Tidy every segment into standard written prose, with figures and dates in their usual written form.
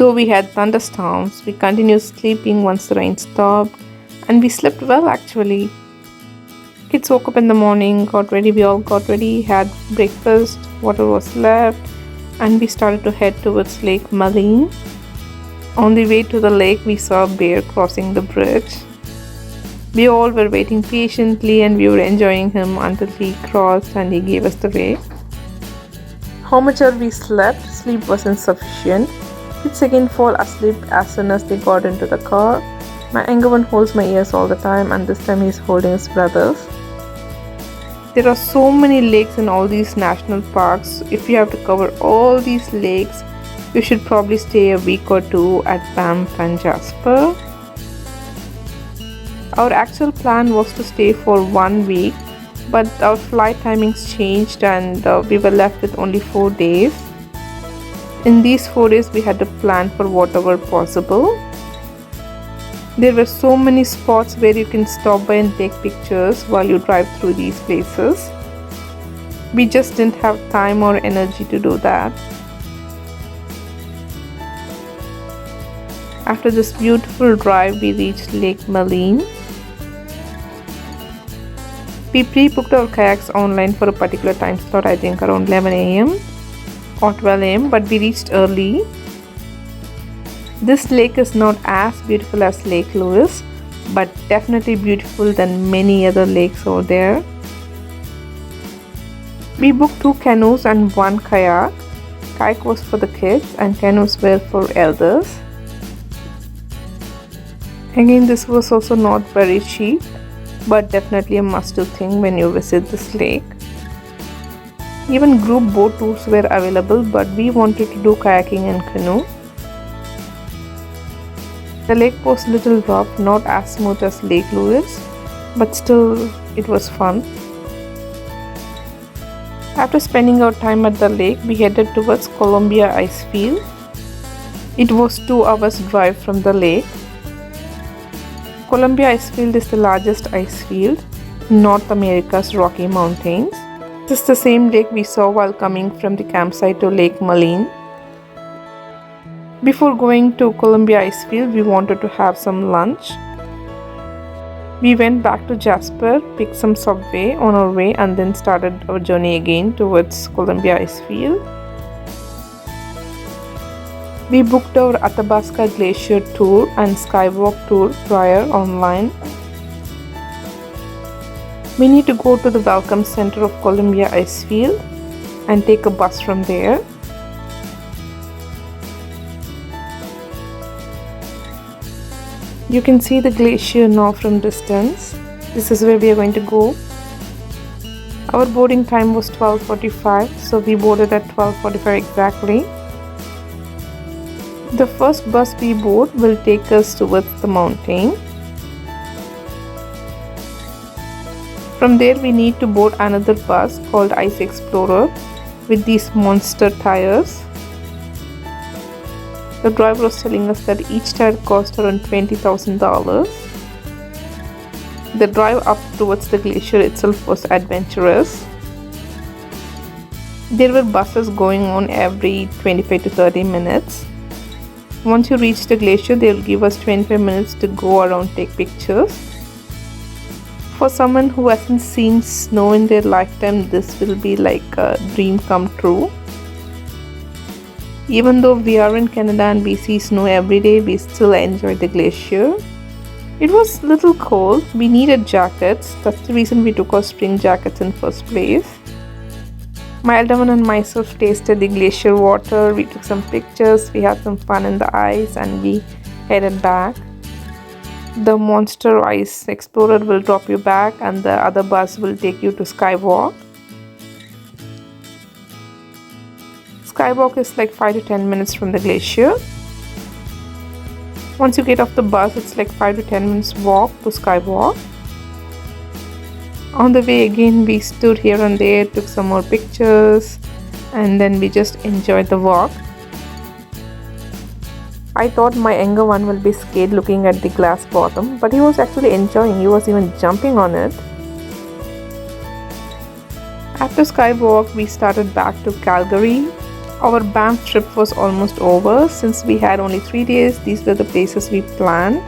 Though we had thunderstorms, we continued sleeping once the rain stopped, and we slept well actually. Kids woke up in the morning, got ready, we all got ready, had breakfast, whatever was left, and we started to head towards Lake Maligne. On the way to the lake, we saw a bear crossing the bridge. We all were waiting patiently and we were enjoying him until he crossed and he gave us the way. How much we slept, sleep wasn't sufficient. Kids again fall asleep as soon as they got into the car. My younger one holds my ears all the time, and this time he's holding his brothers. There are so many lakes in all these national parks. If you have to cover all these lakes, you should probably stay a week or two at Banff and Jasper. Our actual plan was to stay for 1 week, but our flight timings changed and we were left with only 4 days. In these 4 days, we had to plan for whatever possible. There were so many spots where you can stop by and take pictures while you drive through these places. We just didn't have time or energy to do that. After this beautiful drive, we reached Lake Maligne. We pre-booked our kayaks online for a particular time slot, I think around 11 a.m. or 12 a.m. but we reached early. This lake is not as beautiful as Lake Louise, but definitely beautiful than many other lakes over there. We booked 2 canoes and 1 kayak. Kayak was for the kids and canoes were for elders. Again, this was also not very cheap, but definitely a must-do thing when you visit this lake. Even group boat tours were available, but we wanted to do kayaking and canoe. The lake was a little rough, not as smooth as Lake Louise, but still it was fun. After spending our time at the lake, we headed towards Columbia Ice Field. It was 2 hours drive from the lake. Columbia Ice Field is the largest ice field in North America's Rocky Mountains. This is the same lake we saw while coming from the campsite to Lake Maligne. Before going to Columbia Ice Field, we wanted to have some lunch. We went back to Jasper, picked some subway on our way, and then started our journey again towards Columbia Ice Field. We booked our Athabasca Glacier tour and Skywalk tour prior online. We need to go to the welcome center of Columbia Ice Field and take a bus from there. You can see the glacier now from distance. This is where we are going to go. Our boarding time was 12:45, so we boarded at 12:45 exactly. The first bus we board will take us towards the mountain. From there we need to board another bus called Ice Explorer with these monster tires. The driver was telling us that each tire cost around $20,000. The drive up towards the glacier itself was adventurous. There were buses going on every 25 to 30 minutes. Once you reach the glacier, they will give us 25 minutes to go around, take pictures. For someone who hasn't seen snow in their lifetime, this will be like a dream come true. Even though we are in Canada and we see snow every day, we still enjoy the glacier. It was a little cold. We needed jackets. That's the reason we took our spring jackets in first place. My elder one and myself tasted the glacier water. We took some pictures. We had some fun in the ice and we headed back. The Monster Ice Explorer will drop you back and the other bus will take you to Skywalk. Skywalk is like 5 to 10 minutes from the glacier. Once you get off the bus, it's like 5 to 10 minutes walk to Skywalk. On the way again, we stood here and there, took some more pictures, and then we just enjoyed the walk. I thought my younger one will be scared looking at the glass bottom, but he was actually enjoying. He was even jumping on it. After Skywalk, we started back to Calgary. Our Banff trip was almost over. Since we had only 3 days, these were the places we planned.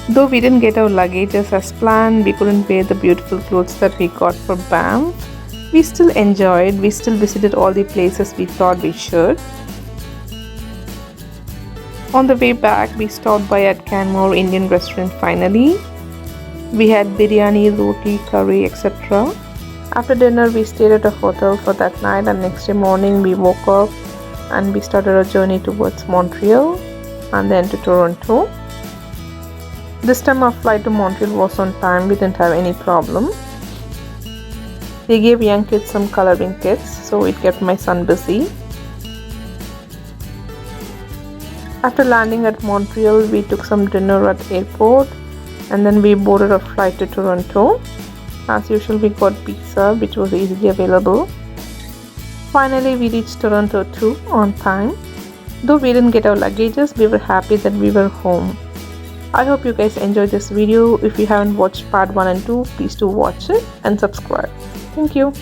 Though we didn't get our luggages as planned, we couldn't wear the beautiful clothes that we got for Banff. We still enjoyed, we still visited all the places we thought we should. On the way back, we stopped by at Canmore Indian restaurant finally. We had biryani, roti, curry, etc. After dinner, we stayed at a hotel for that night, and next day morning we woke up and we started our journey towards Montreal and then to Toronto. This time our flight to Montreal was on time, we didn't have any problem. They gave young kids some coloring kits, so it kept my son busy. After landing at Montreal, we took some dinner at the airport and then we boarded a flight to Toronto. As usual, we got pizza, which was easily available. Finally, we reached Toronto too on time. Though we didn't get our luggages, we were happy that we were home. I hope you guys enjoyed this video. If you haven't watched part 1 and 2, please do watch it and subscribe. Thank you.